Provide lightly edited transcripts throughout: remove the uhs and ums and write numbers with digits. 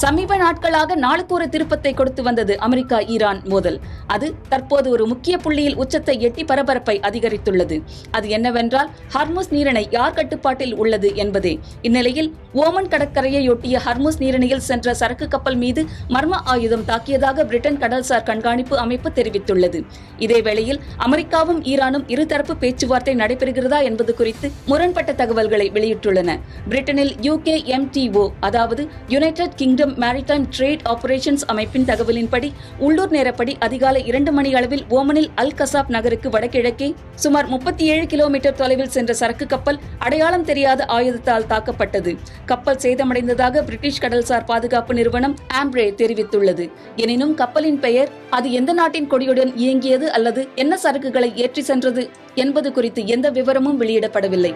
சமீப நாட்களாக நாளுக்கு ஒரு திருப்பத்தை கொடுத்து வந்தது அமெரிக்கா ஈரான் மோதல். அது தற்போது ஒரு முக்கிய புள்ளியில் உச்சத்தை எட்டி பரபரப்பை அதிகரித்துள்ளது. அது என்னவென்றால், ஹர்முஸ் நீரிணை யார் கட்டுப்பாட்டில் உள்ளது என்பதே. இந்நிலையில் ஓமன் கடற்கரையொட்டிய ஹர்முஸ் நீரிணையில் சென்ற சரக்கு கப்பல் மீது மர்ம ஆயுதம் தாக்கியதாக பிரிட்டன் கடல்சார் கண்காணிப்பு அமைப்பு தெரிவித்துள்ளது. இதேவேளையில் அமெரிக்காவும் ஈரானும் இருதரப்பு பேச்சுவார்த்தை நடைபெறுகிறதா என்பது குறித்து முரண்பட்ட தகவல்களை வெளியிட்டுள்ளன. பிரிட்டனில் UKMTO, அதாவது United kingdom maritime trade operations அமைப்பின் தகவலின்படி, உள்ளூர் நேரப்படி அதிகாலை 2 மணி அளவில் ஓமனில் அல் கசாப் நகருக்கு வடகிழக்கே சுமார் 37 கிலோமீட்டர் தொலைவில் சென்ற சரக்கு கப்பல் அடையாளம் தெரியாத ஆயுதத்தால் தாக்கப்பட்டது. கப்பல் சேதமடைந்ததாக பிரிட்டிஷ் கடல்சார் பாதுகாப்பு நிறுவனம் ஆம்ப்ரே தெரிவித்துள்ளது. எனினும் கப்பலின் பெயர், அது எந்த நாட்டின் கொடியுடன் இயங்கியது அல்லது என்ன சரக்குகளை ஏற்றி சென்றது என்பது குறித்து எந்த விவரமும் வெளியிடப்படவில்லை.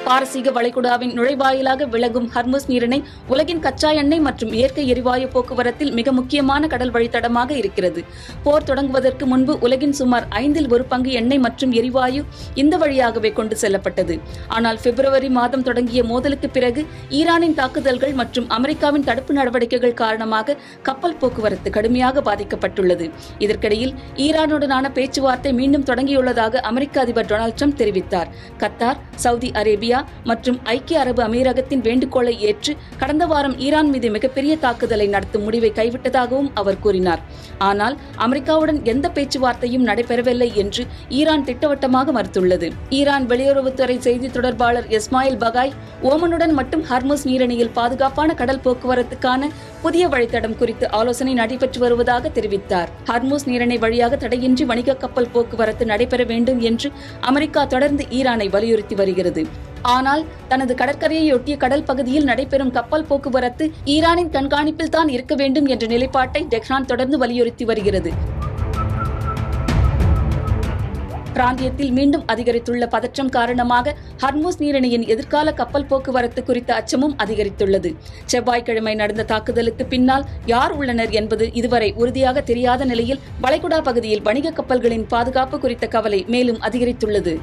பாரசீக வளைகுடாவின் நுழைவாயிலாக விளங்கும் ஹர்முஸ் நீரிணை உலகின் கச்சா எண்ணெய் மற்றும் இயற்கை எரிவாயு போக்குவரத்தில் மிக முக்கியமான கடல் வழித்தடமாக இருக்கிறது. போர் தொடங்குவதற்கு முன்பு உலகின் சுமார் 1/5 எண்ணெய் மற்றும் எரிவாயு இந்த வழியாகவே கொண்டு செல்லப்பட்டது. ஆனால் பிப்ரவரி மாதம் தொடங்கிய மோதலுக்கு பிறகு ஈரானின் தாக்குதல்கள் மற்றும் அமெரிக்காவின் தடுப்பு நடவடிக்கைகள் காரணமாக கப்பல் போக்குவரத்து கடுமையாக பாதிக்கப்பட்டுள்ளது. இதற்கிடையில் ஈரானுடனான பேச்சுவார்த்தை மீண்டும் தொடங்கியுள்ளதாக அமெரிக்க அதிபர் டொனால்ட் ட்ரம்ப் தெரிவித்தார். கத்தார், சவுதி அரேபியா மற்றும் ஐக்கிய அரபு அமீரகத்தின் வேண்டுகோளை ஏற்று கடந்த வாரம் ஈரான் மீது மிகப்பெரிய தாக்குதலை நடத்தும் முடிவை கைவிட்டதாகவும் அவர் கூறினார். ஆனால் அமெரிக்காவுடன் எந்த பேச்சுவார்த்தையும் நடைபெறவில்லை என்று ஈரான் திட்டவட்டமாக மறுத்துள்ளது. ஈரான் வெளியுறவுத்துறை செய்தி தொடர்பாளர் இஸ்மாயில் பகாய், ஓமனுடன் மட்டும் ஹர்முஸ் நீரிணையில் பாதுகாப்பான கடல் போக்குவரத்துக்கான புதிய வழித்தடம் குறித்து ஆலோசனை நடைபெற்று வருவதாக தெரிவித்தார். ஹர்முஸ் நீரிணை வழியாக தடையின்றி வணிக கப்பல் போக்குவரத்து நடைபெற வேண்டும் என்று அமெரிக்கா தொடர்ந்து ஈரானை வலியுறுத்தி வருகிறது. ஆனால் தனது கடற்கரையொட்டிய கடல் பகுதியில் நடைபெறும் கப்பல் போக்குவரத்து ஈரானின் கண்காணிப்பில் தான் இருக்க வேண்டும் என்ற நிலைப்பாட்டை டெஹ்ரான் தொடர்ந்து வலியுறுத்தி வருகிறது. பிராந்தியத்தில் மீண்டும் அதிகரித்துள்ள பதற்றம் காரணமாக ஹர்முஸ் நீரிணையின் எதிர்கால கப்பல் போக்குவரத்து குறித்த அச்சமும் அதிகரித்துள்ளது. செவ்வாய்க்கிழமை நடந்த தாக்குதலுக்கு பின்னால் யார் உள்ளனர் என்பது இதுவரை உறுதியாக தெரியாத நிலையில் வளைகுடா பகுதியில் வணிக கப்பல்களின் பாதுகாப்பு குறித்த கவலை மேலும் அதிகரித்துள்ளது.